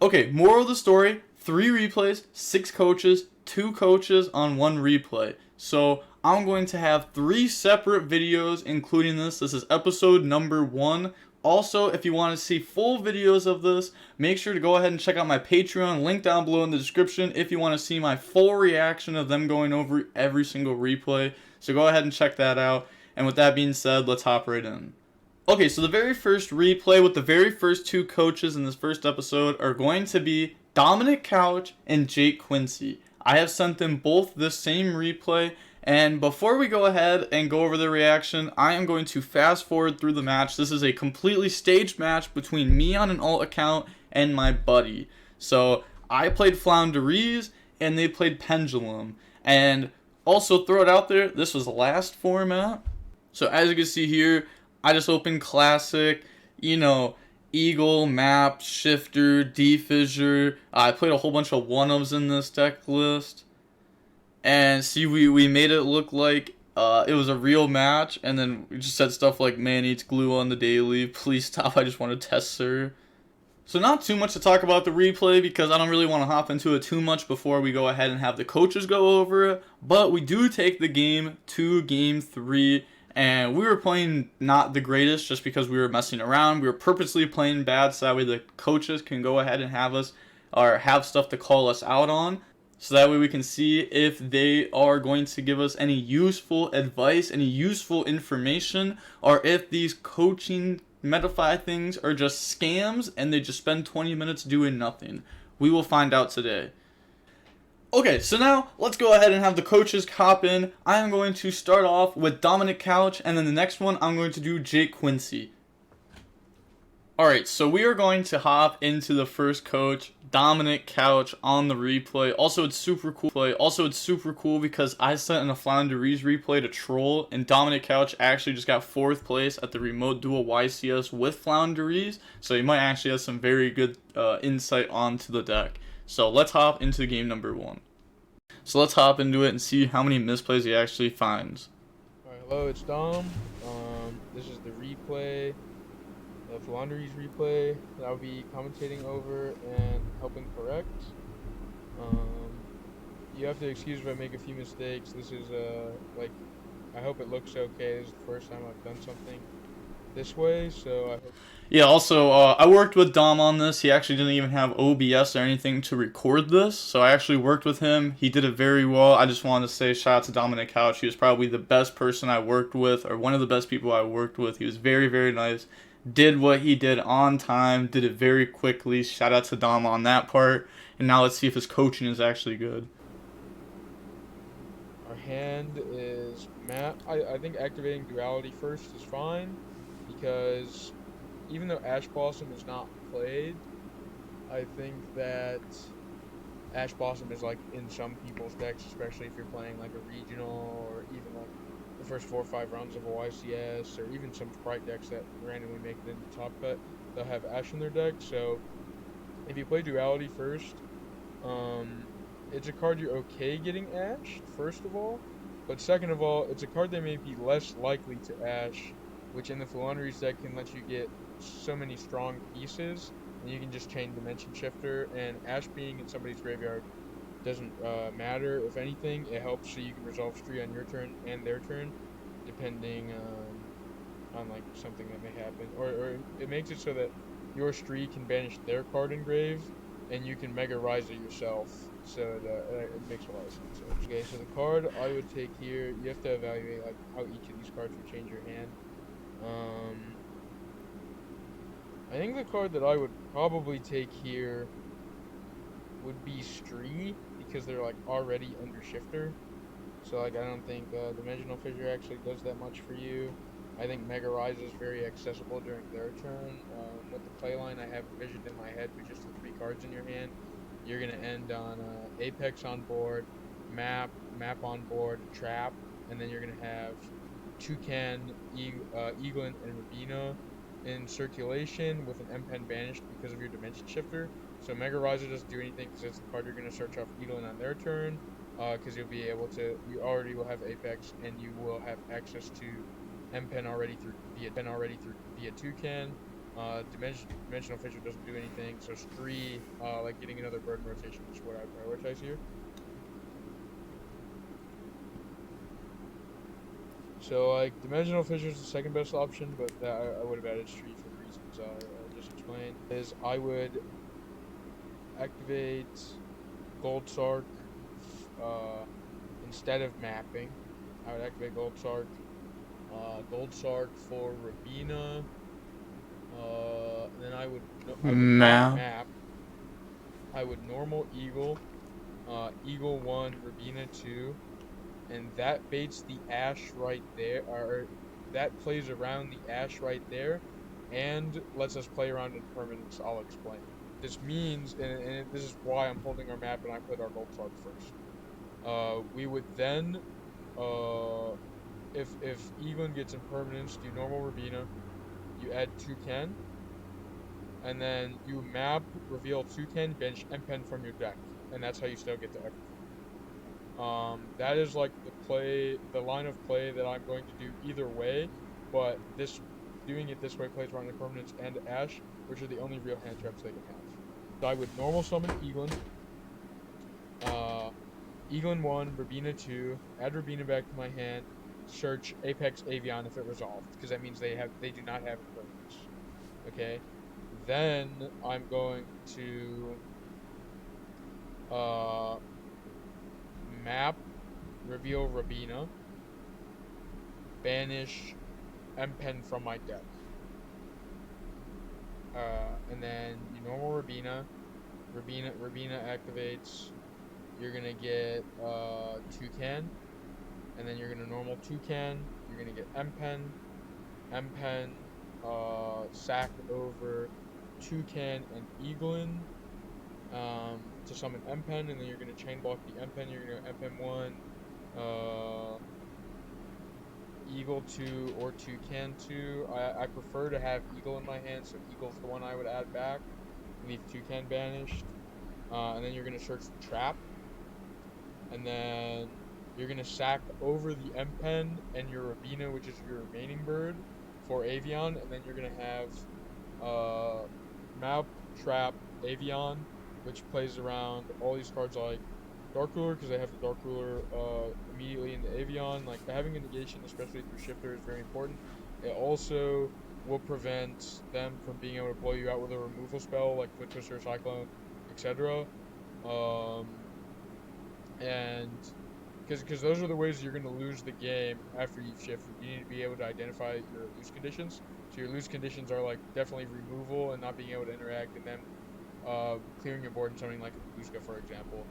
Okay, moral of the story, 3 replays, 6 coaches, 2 coaches on 1 replay. So I'm going to have 3 separate videos including this. This is episode number 1. Also, if you want to see full videos of this, make sure to go ahead and check out my Patreon, link down below in the description if you want to see my full reaction of them going over every single replay. So go ahead and check that out. And with that being said, let's hop right in. Okay, so the very first replay with the very first 2 coaches in this first episode are going to be Dominic Couch and Jake Quinsee. I have sent them both this same replay, and before we go ahead and go over the reaction, I am going to fast forward through the match. This is a completely staged match between me on an alt account and my buddy. So I played Flounderies and they played Pendulum. And also throw it out there, this was the last format. So as you can see here, I just opened Classic, Eagle, Map, Shifter, D-Fissure. I played a whole bunch of one-ofs in this deck list. And see, we made it look like it was a real match. And then we just said stuff like, man eats glue on the daily. Please stop, I just want to test sir. So not too much to talk about the replay because I don't really want to hop into it too much before we go ahead and have the coaches go over it. But we do take the game to game 3. And we were playing not the greatest just because we were messing around. We were purposely playing bad so that way the coaches can go ahead and have us or have stuff to call us out on. So that way we can see if they are going to give us any useful advice, any useful information, or if these coaching Metafy things are just scams and they just spend 20 minutes doing nothing. We will find out today. Okay, so now let's go ahead and have the coaches hop in. I am going to start off with Dominic Couch, and then the next one I'm going to do Jake Quinsee. Alright, so we are going to hop into the first coach, Dominic Couch, on the replay. Also, it's super cool because I sent in a Flounderies replay to troll, and Dominic Couch actually just got 4th place at the remote duel YCS with Flounderies, so he might actually have some very good insight onto the deck. So let's hop into game number 1. So let's hop into it and see how many misplays he actually finds. Alright, hello, it's Dom. This is the replay, the Flounderies replay that I'll be commentating over and helping correct. You have to excuse if I make a few mistakes. This is, I hope it looks okay. This is the first time I've done something this way, so I hope... Yeah, also, I worked with Dom on this. He actually didn't even have OBS or anything to record this, so I actually worked with him. He did it very well. I just wanted to say shout out to Dominic Couch. He was probably the best person I worked with, or one of the best people I worked with. He was very, very nice. Did what he did on time, did it very quickly. Shout out to Dom on that part. And now let's see if his coaching is actually good. Our hand is Matt. I think activating Duality first is fine, because even though Ash Blossom is not played, I think that Ash Blossom is like in some people's decks, especially if you're playing like a regional or even like the first 4 or 5 rounds of a YCS, or even some Sprite decks that randomly make it into top cut, they'll have Ash in their deck. So if you play Duality first, it's a card you're okay getting Ash, first of all, but second of all, it's a card that may be less likely to Ash, which in the Flounderies deck can let you get so many strong pieces, and you can just chain Dimension Shifter, and Ash being in somebody's graveyard doesn't matter. If anything, it helps so you can resolve Stree on your turn and their turn, depending on like something that may happen, or it makes it so that your Stree can banish their card engrave, and you can Mega Rise it yourself, so it makes a lot of sense. Okay, so the card I would take here, you have to evaluate like how each of these cards would change your hand. I think the card that I would probably take here would be Stree, because they're like already under Shifter. So like I don't think Dimensional Fissure actually does that much for you. I think Mega Rise is very accessible during their turn. With the playline I have envisioned in my head with just the 3 cards in your hand, you're gonna end on Apex on board, Map on board, Trap, and then you're gonna have Toucan, Eaglin, and Rabina in circulation with an M-Pen banished because of your Dimension Shifter. So Mega Riser doesn't do anything because it's the card you're going to search off Eaglin on their turn, because you'll be able to, you already will have Apex, and you will have access to M-Pen already through via Toucan. Dimensional Fissure doesn't do anything, so Spree, like getting another bird in rotation is what I prioritize here. So, like, Dimensional Fissure is the second best option, but I would have added Spree for the reasons I just explained. Is I would activate Gold Sark instead of mapping. I would activate Gold Sark. Gold Sark for Rabina. Then I would not map. I would normal Eagle, Eagle 1, Rabina 2, and that baits the Ash right there, or that plays around the Ash right there, and lets us play around in permanents. I'll explain. This means, and this is why I'm holding our map and I put our Gold Sark first. We would then, if Eaglin gets impermanence, do normal Rabina, you add Toucan, and then you map, reveal Toucan, bench, and pen from your deck, and that's how you still get to everything. That is like the line of play that I'm going to do either way, but doing it this way plays around impermanence and Ash, which are the only real hand traps they can have. So I would normal summon Eaglin, Eaglin 1, Rabina 2, add Rabina back to my hand, search Apex Avian if it resolved, because that means they do not have impermanence. Okay? Then I'm going to map, reveal Rabina, banish M-Pen from my deck. And then you normal Rabina activates, you're gonna get Toucan, and then you're gonna normal Toucan, you're gonna get M-Pen, sack over Toucan and Eaglin to summon M-Pen, and then you're gonna chain block the M-Pen, you're gonna M-Pen 1, Eagle 2 or Toucan 2. I prefer to have Eagle in my hand, so Eagle's the one I would add back. Leave Toucan banished. And then you're going to search the trap. And then you're going to sack over the M-Pen and your Rabina, which is your remaining bird, for Avian. And then you're going to have map, trap, Avian, which plays around all these cards like Dark Ruler, because they have the Dark Ruler immediately into Avian. Like, having a negation, especially through Shifter, is very important. It also will prevent them from being able to blow you out with a removal spell, like Foot Twister, Cyclone, etc. And because those are the ways you're going to lose the game after you've shifted. You need to be able to identify your lose conditions. So your lose conditions are, like, definitely removal and not being able to interact, and then clearing your board and something like a Babushka, for example.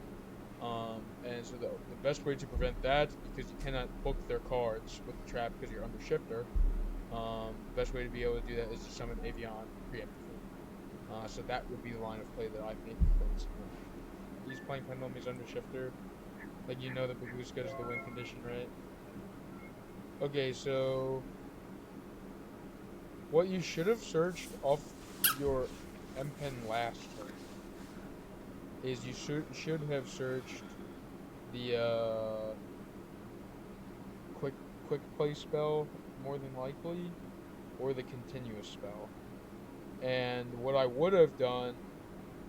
And so the best way to prevent that, because you cannot book their cards with the trap because you're under Shifter, the best way to be able to do that is to summon Avian preemptively. So that would be the line of play that I think. He's playing Pendulum, he's under Shifter. Like, you know that Babushka is the win condition, right? Okay, so what you should have searched off your M-Pen last turn is you should have searched the quick play spell, more than likely, or the continuous spell. And what I would have done,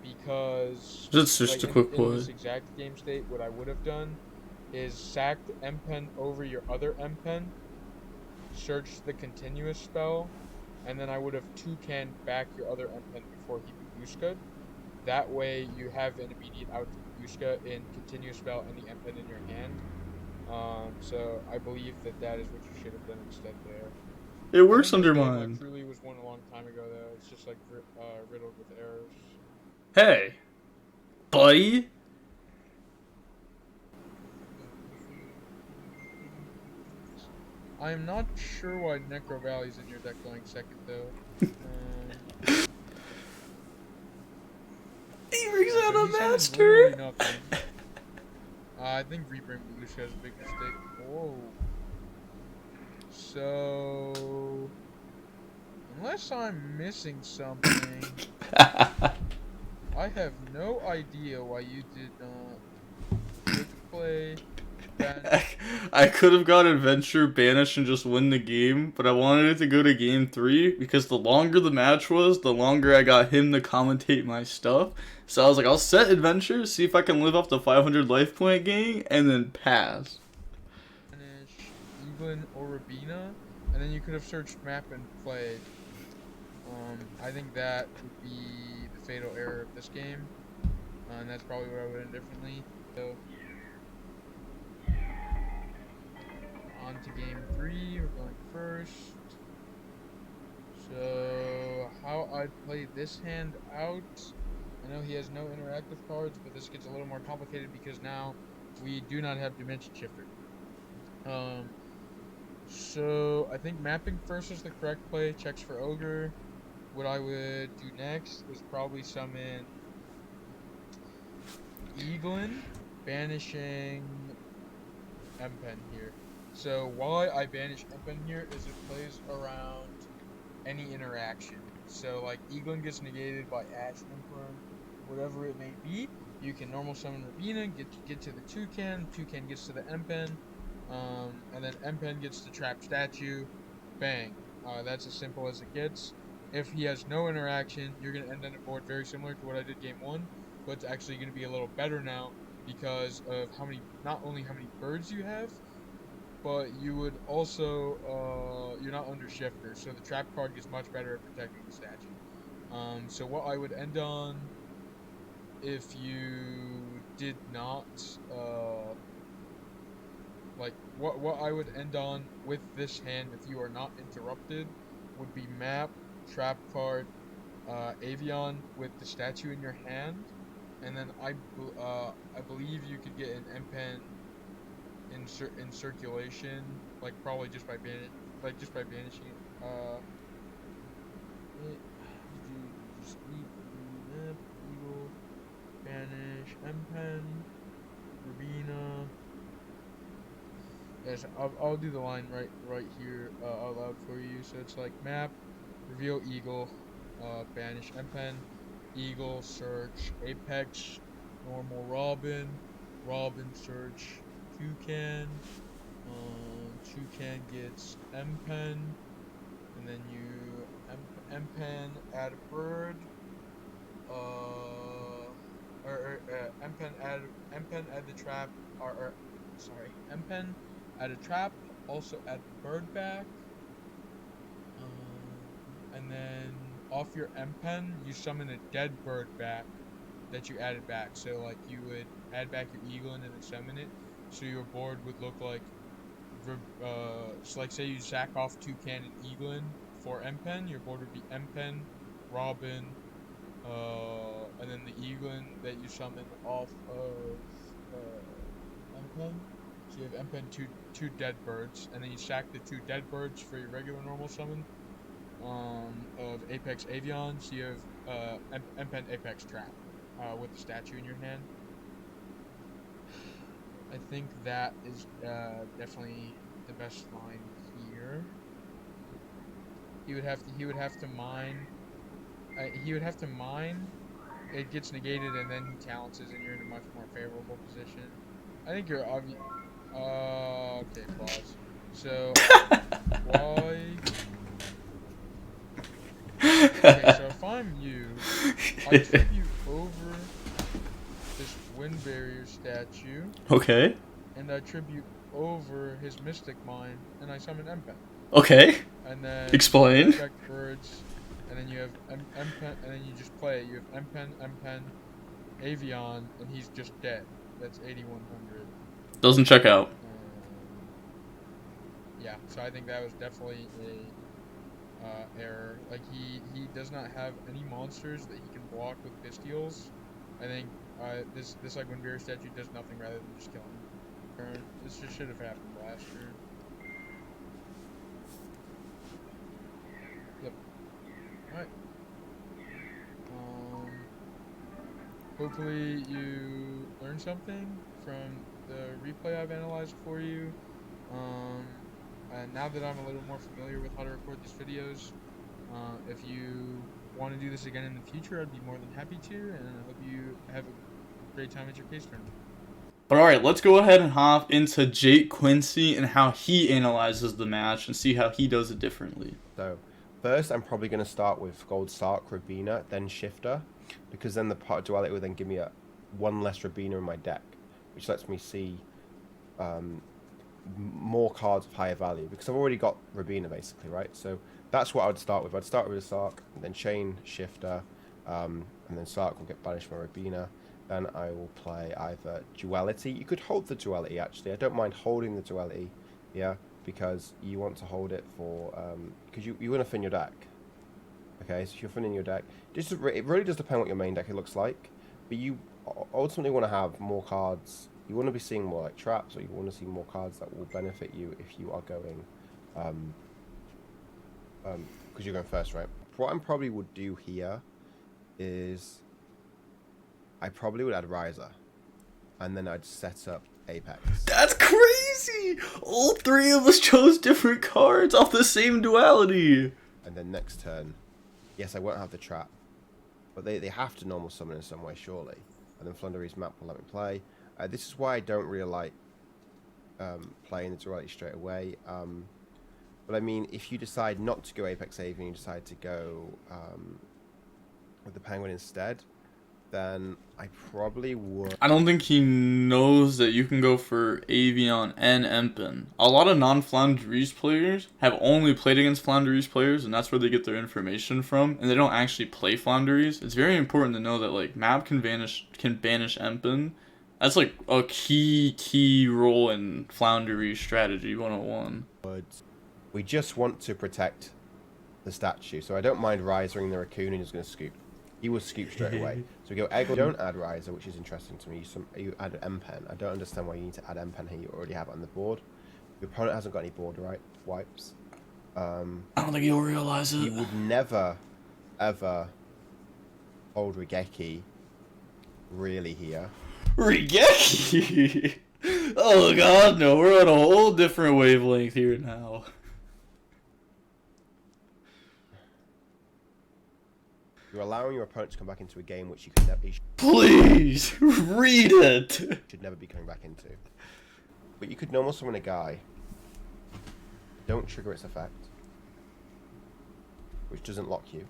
because It's just like, a quick in play. this exact game state, what I would have done is sacked M-Pen over your other M-Pen, searched the continuous spell, and then I would have Toucan back your other M-Pen before he Babushka'd. That way you have an immediate out to Babushka in continuous spell and the M-Pen in your hand. So I believe that is what you should have done instead there. It works I think under this game, mine. like, truly was won a long time ago, though. It's just, like, riddled with errors. Hey, buddy. I am not sure why Necro Valley's in your deck going second, though. He brings out So a he summons master. literally nothing. I think Rebring Babushka is a big mistake. Whoa. So, unless I'm missing something, I have no idea why you did not quick play Ben. I could have got Adventure, Banish, and just win the game, but I wanted it to go to game 3 because the longer the match was, the longer I got him to commentate my stuff. So I was like, I'll set Adventure, see if I can live up to 500 life point gain, and then pass. Finish Evelyn or Rabina, and then you could have searched map and played. I think that would be the fatal error of this game, and that's probably what I would have done differently. So, on to game 3, we're going first. So, how I'd play this hand out, I know he has no interactive cards, but this gets a little more complicated because now we do not have Dimension Shifter. So I think mapping first is the correct play, checks for Ogre. What I would do next is probably summon Eaglin, banishing Empen here. So why I banish Empen here is it plays around any interaction. So like Eaglin gets negated by Ash Emperor, whatever it may be. You can normal summon Rabina, get to the Toucan gets to the Empen, and then Empen gets the trap statue. Bang. That's as simple as it gets. If he has no interaction, you're going to end on a board very similar to what I did game 1, but it's actually going to be a little better now because of not only how many birds you have, but you would also, you're not under shifter, so the trap card gets much better at protecting the statue. So what I would end on if you did not, what I would end on with this hand if you are not interrupted would be map, trap card, Avion with the statue in your hand, and then I believe you could get an Empen in circulation, like probably just by banishing it. Just Eagle, banish Empen, Rabina. Yes, I'll do the line right here out loud for you. So it's like map, reveal Eagle, banish Empen, Eagle search Apex, normal Robin, Robin search Toucan, Toucan gets Empen, and then you Empen add a bird, Empen add the trap, Empen add a trap, also add bird back, and then off your Empen you summon a dead bird back that you added back. So like you would add back your Eagle and then summon it, so your board would look like, so like say you sack off Toucan and Eaglin for Empen, your board would be Empen, Robin, and then the Eaglin that you summon off of Empen. So you have Empen two dead birds, and then you sack the 2 dead birds for your regular normal summon of Apex Avion. So you have Empen Apex Trap with the statue in your hand. I think that is definitely the best line here. He would have to mine. It gets negated, and then he talences, and you're in a much more favorable position. I think you're obvious. Okay, pause. So why? Okay, so if I'm you, I tribute over this wind barrier statue. Okay. And I tribute over his Mystic Mine, and I summon Empen. Okay. And then Explain. Birds, and then you have Empen, and then you just play. You have Empen, Avion, and he's just dead. That's 8100. Doesn't check out. Yeah, so I think that was definitely a error. Like he does not have any monsters that he can block with Pistials. I think this like when Beer Statue does nothing rather than just kill him. This just should have happened last turn. Yep. Alright. Hopefully you learned something from the replay I've analyzed for you. And now that I'm a little more familiar with how to record these videos, if you want to do this again in the future, I'd be more than happy to, and I hope you have a great time at your case tournament. But alright, let's go ahead and hop into Jake Quinsee and how he analyzes the match and see how he does it differently. So, first I'm probably going to start with Gold Sark, Rabina, then Shifter, because then the part of Duality will then give me one less Rabina in my deck, which lets me see more cards of higher value, because I've already got Rabina basically, right? So that's what I would start with. I'd start with a Sark, then chain Shifter, and then Sark will get banished by Rabina. Then I will play either Duality. You could hold the Duality actually. I don't mind holding the Duality, yeah, because you want to hold it for because you want to thin your deck. Okay, so if you're thinning your deck, it really does depend what your main deck looks like, but you ultimately want to have more cards. You want to be seeing more like traps, or you want to see more cards that will benefit you if you are going because you're going first, right? What I probably would do here is I probably would add Riser, and then I'd set up Apex. That's crazy! All three of us chose different cards off the same duality. And then next turn, yes, I won't have the trap, but they have to normal summon in some way, surely. And then Flundery's map will let me play. This is why I don't really like playing the duality straight away. But I mean, if you decide not to go Apex Avian, you decide to go with the Penguin instead, then I probably would. I don't think he knows that you can go for Avian and Empen. A lot of non-Flandreese players have only played against Flandreese players, and that's where they get their information from, and they don't actually play Flandreese. It's very important to know that like Map can banish Empen. That's like a key role in Flandreese strategy 101. We just want to protect the statue, so I don't mind Risering the Raccoon, and he's going to scoop. He will scoop straight away. So we go Egg. Don't add Riser, which is interesting to me. You add M-Pen. I don't understand why you need to add M-Pen here. You already have it on the board. Your opponent hasn't got any board wipes. I don't think he'll realize it. You would never, ever hold Rigeki really here. Rigeki? Oh god, no. We're on a whole different wavelength here now. You're allowing your opponent to come back into a game which you can never. Please read it. Should never be coming back into. But you could normal summon a guy. Don't trigger its effect, which doesn't lock you.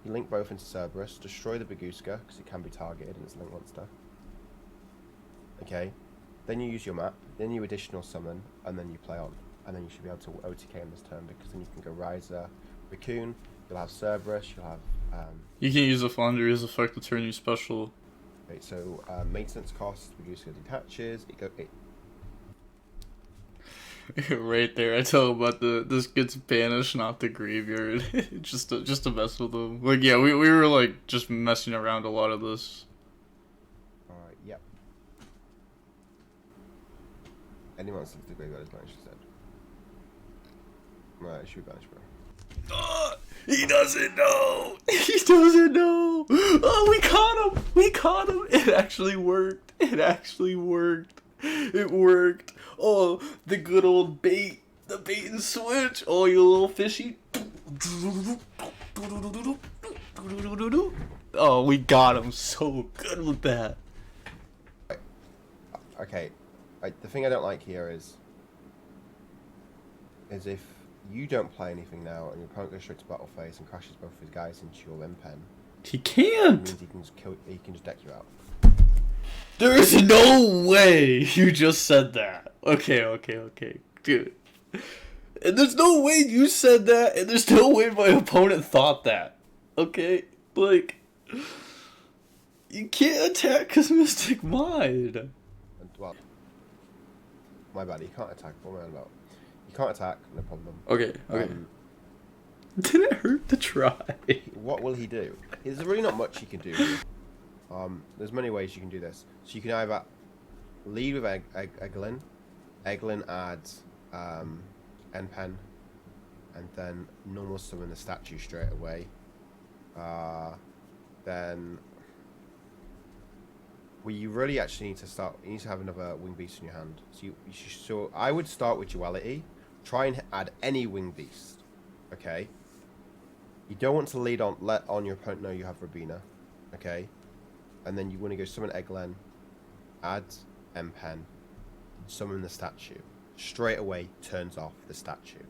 You link both into Cerberus, destroy the Baguska because it can be targeted and it's a link monster. Okay, then you use your map, then you additional summon, and then you play on, and then you should be able to OTK in this turn because then you can go Riser, Raccoon, you'll have Cerberus, you'll have you can't use the Flandreese effect to turn you special. Okay, so maintenance cost, Baguska detaches, Right there, I tell him about this gets banished, not the graveyard. just to mess with them. Like yeah, we were like just messing around a lot of this. Alright, yep. Anyone since the graveyard is banished instead. Right, it should be banished, bro. He doesn't know. He doesn't know. Oh, we caught him. We caught him. It actually worked. It actually worked. It worked. Oh, the good old bait. The bait and switch. Oh, you little fishy. Oh, we got him so good with that. Okay, the thing I don't like here is if you don't play anything now and your opponent goes straight to battle phase and crashes both of his guys into your Limpen, he can't. It means he can just deck you out. There is no way you just said that. Okay, dude. And there's no way you said that, and there's no way my opponent thought that. Okay? Like, you can't attack his Mystic Mind. And, well, my bad, you can't attack. What am I on about? You can't attack, no problem. Okay. Didn't it hurt to try? What will he do? There's really not much he can do. There's many ways you can do this. So you can either lead with Eglin. Eglin adds N-Pen, and then normal summon the statue straight away. Then you really actually need to start. You need to have another wing beast in your hand. So I would start with duality. Try and add any wing beast. Okay. You don't want to let on your opponent know you have Rabina. Okay. and then you want to go summon Egglen, add M-Pen, summon the statue. Straight away turns off the statue.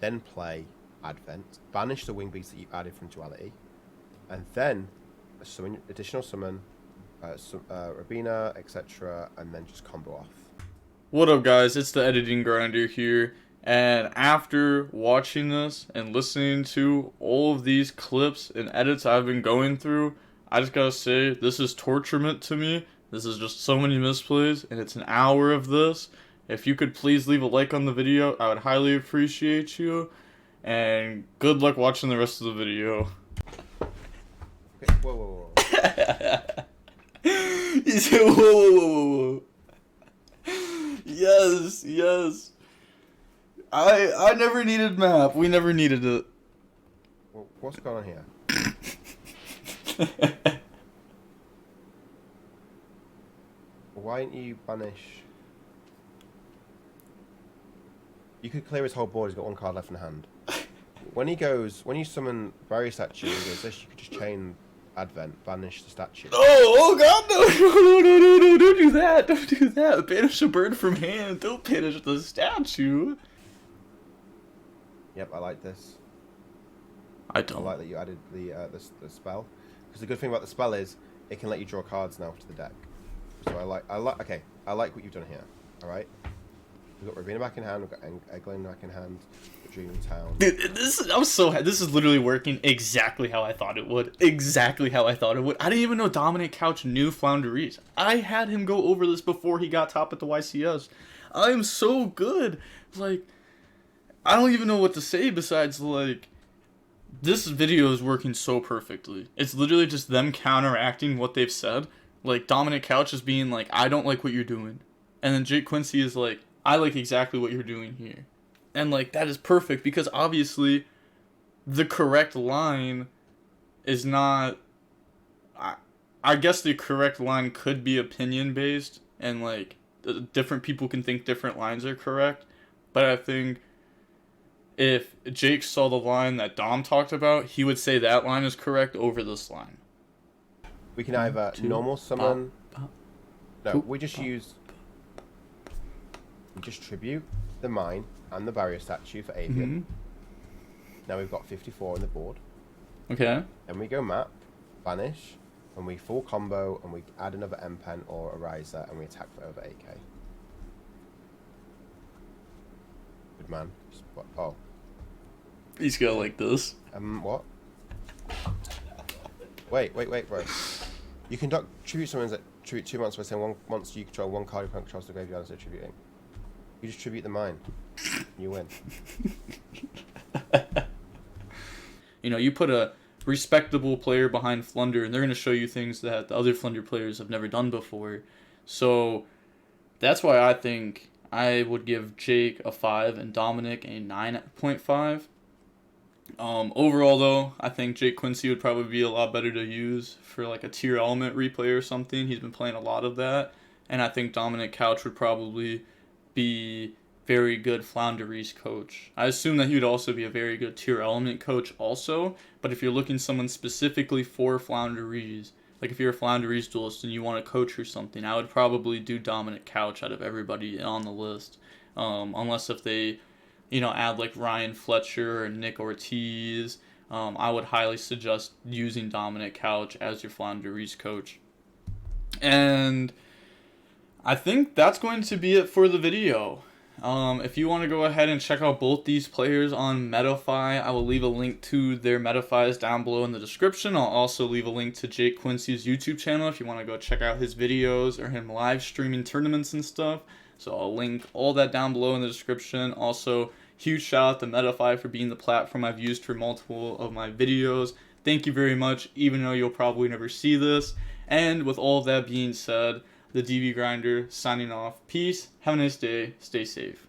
Then play Advent, banish the wing beast that you added from Duality, and then summon additional summon, Rabina, etc., and then just combo off. What up, guys? It's the editing grinder here, and after watching this and listening to all of these clips and edits I've been going through, I just gotta say, this is torturement to me. This is just so many misplays, and it's an hour of this. If you could please leave a like on the video, I would highly appreciate you, and good luck watching the rest of the video. Okay, whoa. He said, whoa. Yes. I never needed map. We never needed it. Well, what's going on here? Why didn't you banish? You could clear his whole board. He's got one card left in hand. When you summon Barrier Statue and goes this, you could just chain Advent, banish the statue. Oh God, no, don't do that. Banish a bird from hand. Don't banish the statue. Yep, I like this. I I don't. like that you added the spell. Because the good thing about the spell is it can let you draw cards now to the deck. So I like what you've done here. All right. We've got Rabina back in hand. We've got Egglen back in hand. Dream Town. Dude, this is literally working exactly how I thought it would. I didn't even know Dominic Couch knew Flounderies. I had him go over this before he got top at the YCS. I am so good. Like, I don't even know what to say besides, like, this video is working so perfectly. It's literally just them counteracting what they've said. Like, Dominic Couch is being like, I don't like what you're doing. And then Jake Quinsee is like, I like exactly what you're doing here. And, like, that is perfect because, obviously, the correct line is not... I guess the correct line could be opinion-based, and, like, different people can think different lines are correct. But I think if Jake saw the line that Dom talked about, he would say that line is correct over this line. We can either normal summon... No, we just tribute the mine and the barrier statue for Avian. Now we've got 54 on the board. Okay. Then we go map, banish, and we full combo, and we add another M-Pen or a riser, and we attack for over 8k. Good man. Oh. He's got like this. What? Wait, bro. You conduct tribute summons that tribute 2 months by saying one monster you control, one card your opponent controls the graveyard instead of tributing. You just tribute the mine. You win. You know, you put a respectable player behind Flunder, and they're going to show you things that the other Flunder players have never done before. So that's why I think I would give Jake a 5 and Dominic a 9.5. Overall, though, I think Jake Quinsee would probably be a lot better to use for like a tier element replay or something. He's been playing a lot of that. And I think Dominic Couch would probably be very good Flounderies coach. I assume that he would also be a very good tier element coach also, but if you're looking someone specifically for Flounderies, like if you're a Flounderies duelist and you want to coach or something, I would probably do Dominic Couch out of everybody on the list. Unless if they, you know, add like Ryan Fletcher or Nick Ortiz, I would highly suggest using Dominic Couch as your Flounderies coach. And I think that's going to be it for the video. If you want to go ahead and check out both these players on Metafy, I will leave a link to their Metafys down below in the description. I'll also leave a link to Jake Quinsee's YouTube channel if you want to go check out his videos or him live streaming tournaments and stuff. So I'll link all that down below in the description. Also, huge shout out to Metafy for being the platform I've used for multiple of my videos. Thank you very much, even though you'll probably never see this. And with all of that being said, the DB Grinder signing off. Peace. Have a nice day. Stay safe.